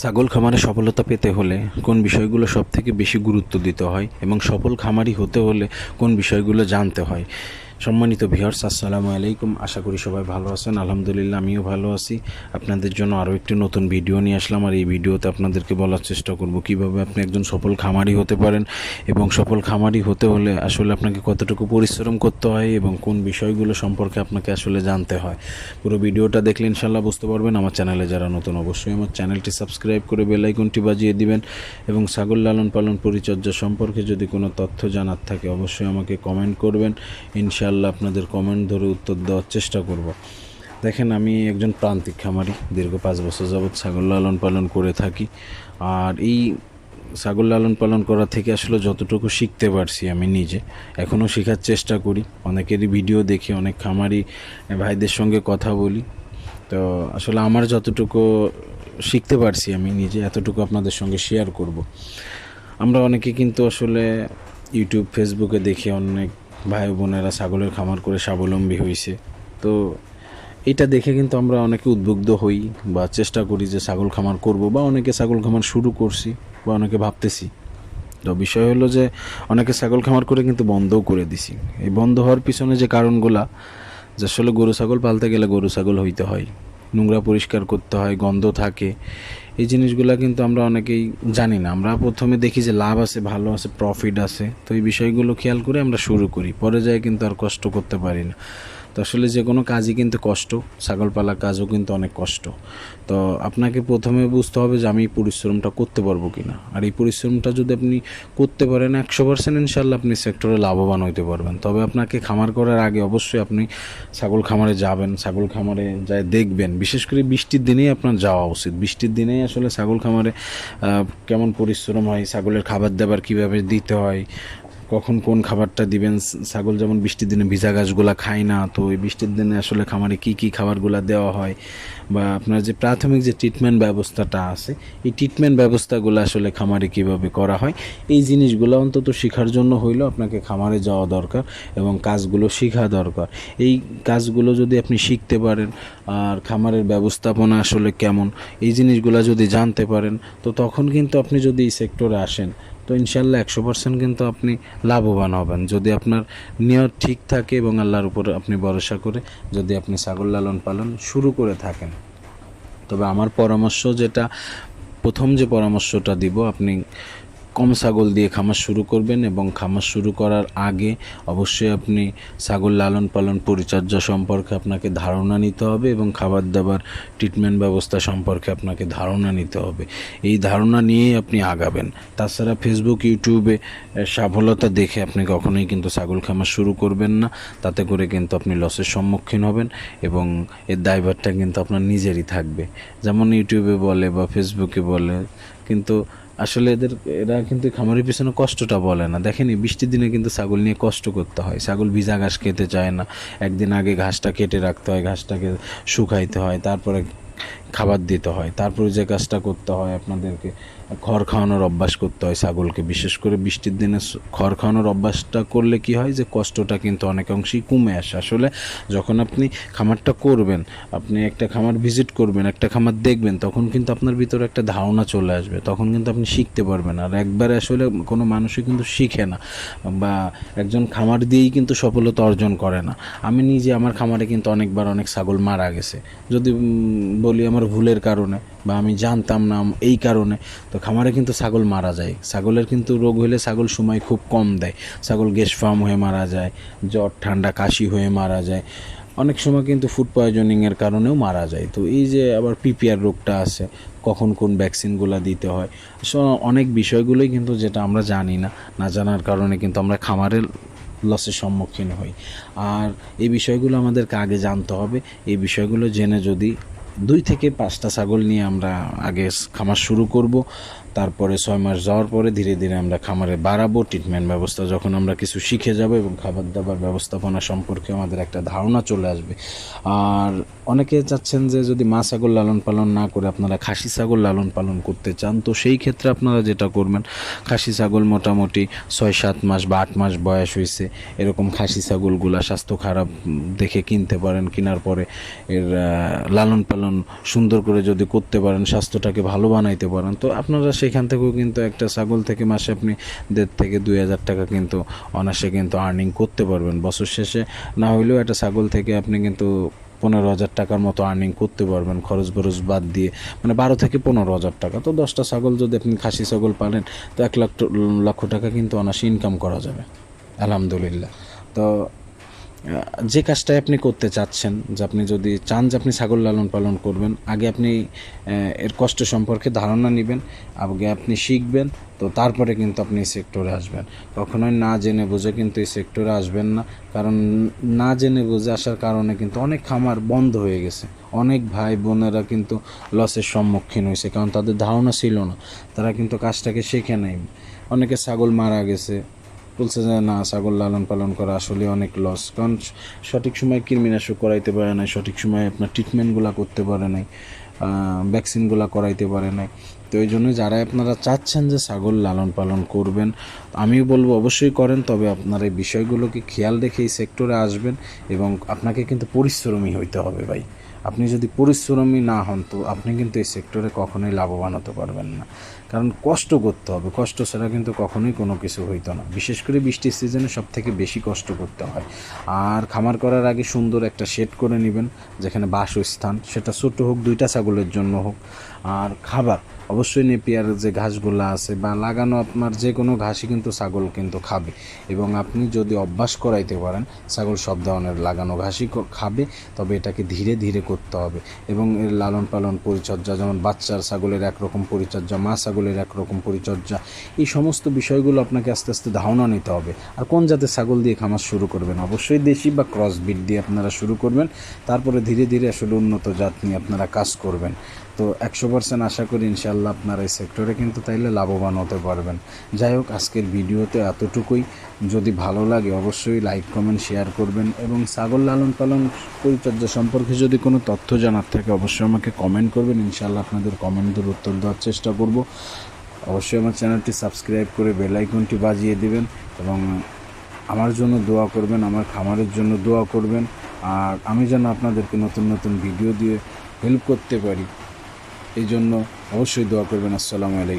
ছাগল খামারে সফলতা পেতে হলে কোন বিষয়গুলো সবথেকে বেশি গুরুত্ব দিতে হয় এবং সফল খামারি হতে হলে কোন বিষয়গুলো জানতে হয়। সম্মানিত ভিউয়ার্স, আসসালামু আলাইকুম। আশা করি সবাই ভালো আছেন। আলহামদুলিল্লাহ, আমিও ভালো আছি। আপনাদের জন্য আরও একটি নতুন ভিডিও নিয়ে আসলাম। আর এই ভিডিওতে আপনাদেরকে বলার চেষ্টা করব কিভাবে আপনি একজন সফল খামারি হতে পারেন এবং সফল খামারি হতে হলে আসলে আপনাকে কতটুকু পরিশ্রম করতে হয় এবং কোন বিষয়গুলো সম্পর্কে আপনাকে আসলে জানতে হয়। পুরো ভিডিওটা দেখলে ইনশাল্লাহ বুঝতে পারবেন। আমার চ্যানেলে যারা নতুন, অবশ্যই আমার চ্যানেলটি সাবস্ক্রাইব করে বেল আইকনটি বাজিয়ে দিবেন এবং ছাগল লালন পালন পরিচর্যা সম্পর্কে যদি কোনো তথ্য জানার থাকে অবশ্যই আমাকে কমেন্ট করবেন। ইনশাল্লাহ আপনাদের কমেন্ট ধরে উত্তর দেওয়ার চেষ্টা করব। দেখেন, আমি একজন প্রান্তিক খামারি, দীর্ঘ 5 বছর যাবৎ ছাগল লালন পালন করে থাকি। আর এই ছাগল লালন পালন করা থেকে আসলে যতটুকু শিখতে পারছি আমি নিজে এখনও শেখার চেষ্টা করি। অনেকেরই ভিডিও দেখি, অনেক খামারি ভাইদের সঙ্গে কথা বলি। তো আসলে আমার যতটুকু শিখতে পারছি আমি নিজে এতটুকু আপনাদের সঙ্গে শেয়ার করব। আমরা অনেকে কিন্তু আসলে ইউটিউব, ফেসবুকে দেখে অনেক ভাই বোনেরা ছাগলের খামার করে স্বাবলম্বী হয়েছে। তো এটা দেখে কিন্তু আমরা অনেকে উদ্বুদ্ধ হই বা চেষ্টা করি যে ছাগল খামার করব, বা অনেকে ছাগল খামার শুরু করছি বা অনেকে ভাবতেছি। তো বিষয় হলো যে অনেকে ছাগল খামার করে কিন্তু বন্ধও করে দিছি। এই বন্ধ হওয়ার পিছনে যে কারণগুলা, যে আসলে গরু ছাগল পালতে গেলে গরু ছাগল হইতে হয়, নোংরা পরিষ্কার করতে হয়, গন্ধ থাকে, এই জিনিসগুলো কিন্তু আমরা অনেকেই জানি না। আমরা প্রথমে দেখি যে লাভ আছে, ভালো আছে, প্রফিট আছে, তো এই বিষয়গুলো খেয়াল করে আমরা শুরু করি, পরে যায় কিন্তু আর কষ্ট করতে পারি না। তো আসলে যে কোনো কাজই কিন্তু কষ্ট, ছাগল পালা কাজও কিন্তু অনেক কষ্ট। তো আপনাকে প্রথমে বুঝতে হবে যে আমি এই পরিশ্রমটা করতে পারবো কি না। আর এই পরিশ্রমটা যদি আপনি করতে পারেন 100%, ইনশাল্লাহ আপনি সেক্টরে লাভবান হইতে পারবেন। তবে আপনাকে খামার করার আগে অবশ্যই আপনি ছাগল খামারে যাবেন, ছাগল খামারে যায় দেখবেন। বিশেষ করে বৃষ্টির দিনেই আপনার যাওয়া উচিত। বৃষ্টির দিনেই আসলে ছাগল খামারে কেমন পরিশ্রম হয়, ছাগলের খাবার দাবার কীভাবে দিতে হয়, কখন কোন খাবারটা দিবেন। ছাগল যেমন বৃষ্টির দিনে ভিজা ঘাসগুলা খায় না, তো এই বৃষ্টির দিনে আসলে খামারে কি কি খাবারগুলা দেওয়া হয়, বা আপনার যে প্রাথমিক যে ট্রিটমেন্ট ব্যবস্থাটা আছে, এই ট্রিটমেন্ট ব্যবস্থাগুলো আসলে খামারে কিভাবে করা হয়, এই জিনিসগুলো অন্তত শেখার জন্য হইলেও আপনাকে খামারে যাওয়া দরকার এবং কাজগুলো শেখা দরকার। এই কাজগুলো যদি আপনি শিখতে পারেন, আর খামারের ব্যবস্থাপনা আসলে কেমন, এই জিনিসগুলো যদি জানতে পারেন, তো তখন কিন্তু আপনি যদি এই সেক্টরে আসেন তো ইনশাল্লাহ 100% কিন্তু আপনি লাভবান হবেন, যদি আপনার নিয়ত ঠিক থাকে এবং আল্লাহর উপর আপনি ভরসা করে যদি আপনি ছাগল লালন পালন শুরু করে থাকেন। তবে আমার পরামর্শ, যেটা প্রথম যে পরামর্শটা দিব, আপনি কম ছাগল দিয়ে খামার শুরু করবেন এবং খামার শুরু করার আগে অবশ্যই আপনি ছাগল লালন পালন পরিচর্যা সম্পর্কে আপনাকে ধারণা নিতে হবে এবং খাবার দাবার ট্রিটমেন্ট ব্যবস্থা সম্পর্কে আপনাকে ধারণা নিতে হবে। এই ধারণা নিয়েই আপনি আগাবেন। তাছাড়া ফেসবুক, ইউটিউবে সফলতা দেখে আপনি কখনোই কিন্তু ছাগল খামার শুরু করবেন না। তাতে করে কিন্তু আপনি লসের সম্মুখীন হবেন এবং এর দায়ভারটা কিন্তু আপনার নিজেরই থাকবে। যেমন ইউটিউবে বলে বা ফেসবুকে বলে, কিন্তু আসলে এরা কিন্তু খামারের পিছনে কষ্টটা বলে না। দেখেনি, বৃষ্টির দিনে কিন্তু ছাগল নিয়ে কষ্ট করতে হয়। ছাগল ভিজা ঘাস খেতে চায় না। একদিন আগে ঘাসটা কেটে রাখতে হয়, ঘাসটাকে শুকাইতে হয়, তারপরে খাবার দিতে হয়, তারপরে যে কাজটা করতে হয় আপনাদেরকে খড় খাওয়ানোর অভ্যাস করতে হয় ছাগলকে। বিশেষ করে বৃষ্টির দিনে খড় খাওয়ানোর অভ্যাসটা করলে কি হয় যে কষ্টটা কিন্তু অনেক অংশেই কমে আসে। আসলে যখন আপনি খামারটা করবেন, আপনি একটা খামার ভিজিট করবেন, একটা খামার দেখবেন, তখন কিন্তু আপনার ভিতরে একটা ধারণা চলে আসবে, তখন কিন্তু আপনি শিখতে পারবেন। আর একবারে আসলে কোনো মানুষই কিন্তু শিখে না, বা একজন খামার দিয়েই কিন্তু সফলতা অর্জন করে না। আমি নিজে আমার খামারে কিন্তু অনেকবার অনেক ছাগল মারা গেছে, যদি বলি আমার ভুলের কারণে, বা আমি জানতাম না এই কারণে। তো খামারে কিন্তু ছাগল মারা যায়। ছাগলের কিন্তু রোগ হলে ছাগল সময় খুব কম দেয়। ছাগল গ্যাস ফার্ম হয়ে মারা যায়, জ্বর ঠান্ডা কাশি হয়ে মারা যায়, অনেক সময় কিন্তু ফুড পয়জনিংয়ের কারণেও মারা যায়। তো এই যে আবার পিপিআর রোগটা আছে, কখন কোন ভ্যাকসিনগুলো দিতে হয়, অনেক বিষয়গুলোই কিন্তু যেটা আমরা জানি না, না জানার কারণে কিন্তু আমরা খামারের লসের সম্মুখীন হই। আর এই বিষয়গুলো আমাদেরকে আগে জানতে হবে। এই বিষয়গুলো জেনে যদি 2 থেকে 5টা ছাগল নিয়ে আমরা আগে খামার শুরু করব, তারপরে 6 মাস যাওয়ার পরে ধীরে ধীরে আমরা খামারে বাড়াবো। ট্রিটমেন্ট ব্যবস্থা যখন আমরা কিছু শিখে যাব এবং খাবার দাবার ব্যবস্থাপনা সম্পর্কে আমাদের একটা ধারণা চলে আসবে। আর অনেকে চাচ্ছেন যে যদি মা ছাগল লালন পালন না করে আপনারা খাসি ছাগল লালন পালন করতে চান, তো সেই ক্ষেত্রে আপনারা যেটা করবেন, খাসি ছাগল মোটামুটি 6-7 মাস বা 8 মাস বয়স হয়েছে এরকম খাসি ছাগলগুলা স্বাস্থ্য খারাপ দেখে কিনতে পারেন। কেনার পরে এর লালন পালন সুন্দর করে যদি করতে পারেন, স্বাস্থ্যটাকে ভালো বানাইতে পারেন, তো আপনারা সেখান থেকেও কিন্তু একটা ছাগল থেকে মাসে আপনি 1,500 থেকে 2,000 টাকা কিন্তু অনায়াসে কিন্তু আর্নিং করতে পারবেন। বছর শেষে না হইলেও একটা ছাগল থেকে আপনি কিন্তু 15,000 টাকার মতো আর্নিং করতে পারবেন, খরচ বরচ বাদ দিয়ে, মানে 12 থেকে 15,000 টাকা। তো 10টা ছাগল যদি আপনি খাসি ছাগল পালেন, তো 1 লক্ষ টাকা কিন্তু অনায়াসে ইনকাম করা যাবে আলহামদুলিল্লাহ। তো যে কাজটাই আপনি করতে চাচ্ছেন, যে আপনি যদি চান যে আপনি ছাগল লালন পালন করবেন, আগে আপনি এর কষ্ট সম্পর্কে ধারণা নেবেন, আগে আপনি শিখবেন, তো তারপরে কিন্তু আপনি এই সেক্টরে আসবেন। কখনোই না জেনে বুঝে কিন্তু এই সেক্টরে আসবেন না, কারণ না জেনে বুঝে আসার কারণে কিন্তু অনেক খামার বন্ধ হয়ে গেছে, অনেক ভাই বোনেরা কিন্তু লসের সম্মুখীন হয়েছে, কারণ তাদের ধারণা ছিল না, তারা কিন্তু কাজটাকে শেখে নাই। অনেকে ছাগল মারা গেছে, বলছে যে না ছাগল লালন পালন করা আসলে অনেক লস, কারণ সঠিক সময় কৃমিনাশক করাইতে পারে নাই, সঠিক সময় আপনার ট্রিটমেন্টগুলো করতে পারে নাই, ভ্যাকসিনগুলো করাইতে পারে নাই। তো এই জন্য যারা আপনারা চাচ্ছেন যে ছাগল লালন পালন করবেন, আমিও বলবো অবশ্যই করেন, তবে আপনার এই বিষয়গুলোকে খেয়াল রেখে এই সেক্টরে আসবেন। এবং আপনাকে কিন্তু পরিশ্রমী হইতে হবে ভাই। আপনি যদি পরিশ্রমী না হন, তো আপনি কিন্তু এই সেক্টরে কখনোই লাভবান হতে পারবেন না, কারণ কষ্ট করতে হবে, কষ্ট ছাড়া কিন্তু কখনোই কোনো কিছু হইতো না। বিশেষ করে বৃষ্টির সিজনে সব থেকে বেশি কষ্ট করতে হয়। আর খামার করার আগে সুন্দর একটা শেড করে নেবেন, যেখানে বাসস্থান, সেটা ছোটো হোক, 2টা ছাগলের জন্য হোক। আর খাবার অবশ্যই নেপিয়ার যে ঘাসগুলো আছে বা লাগানো আপনার যে কোনো ঘাসই কিন্তু ছাগল কিন্তু খাবে, এবং আপনি যদি অভ্যাস করাইতে পারেন ছাগল সব ধরনের লাগানো ঘাসই খাবে, তবে এটাকে ধীরে ধীরে করতে হবে। এবং এর লালন পালন পরিচর্যা, যেমন বাচ্চার ছাগলের একরকম পরিচর্যা, মা ছাগলের একরকম পরিচর্যা, এই সমস্ত বিষয়গুলো আপনাকে আস্তে আস্তে ধারণা নিতে হবে। আর কোন জাতের ছাগল দিয়ে খামার শুরু করবেন, অবশ্যই দেশি বা ক্রস ব্রিড দিয়ে আপনারা শুরু করবেন, তারপরে ধীরে ধীরে আসলে উন্নত জাত নিয়ে আপনারা কাজ করবেন। তো 100% আশা করি ইনশাআল্লাহ আপনারা এই সেক্টরে কিন্তু তাইলে লাভবান হতে পারবেন। যাই হোক, আজকের ভিডিওতে এতটুকুই। যদি ভালো লাগে অবশ্যই লাইক কমেন্ট শেয়ার করবেন, এবং ছাগল লালন পালন পরিচর্যা সম্পর্কে যদি কোনো তথ্য জানার থাকে অবশ্যই আমাকে কমেন্ট করবেন। ইনশাআল্লাহ আপনাদের কমেন্টের উত্তর দেওয়ার চেষ্টা করব। অবশ্যই আমার চ্যানেলটি সাবস্ক্রাইব করে বেল আইকনটি বাজিয়ে দেবেন, এবং আমার জন্য দোয়া করবেন, আমার খামারের জন্য দোয়া করবেন, আর আমি যেন আপনাদেরকে নতুন নতুন ভিডিও দিয়ে হেল্প করতে পারি, এই জন্য অবশ্যই দোয়া করবেন। আসসালামু আলাইকুম।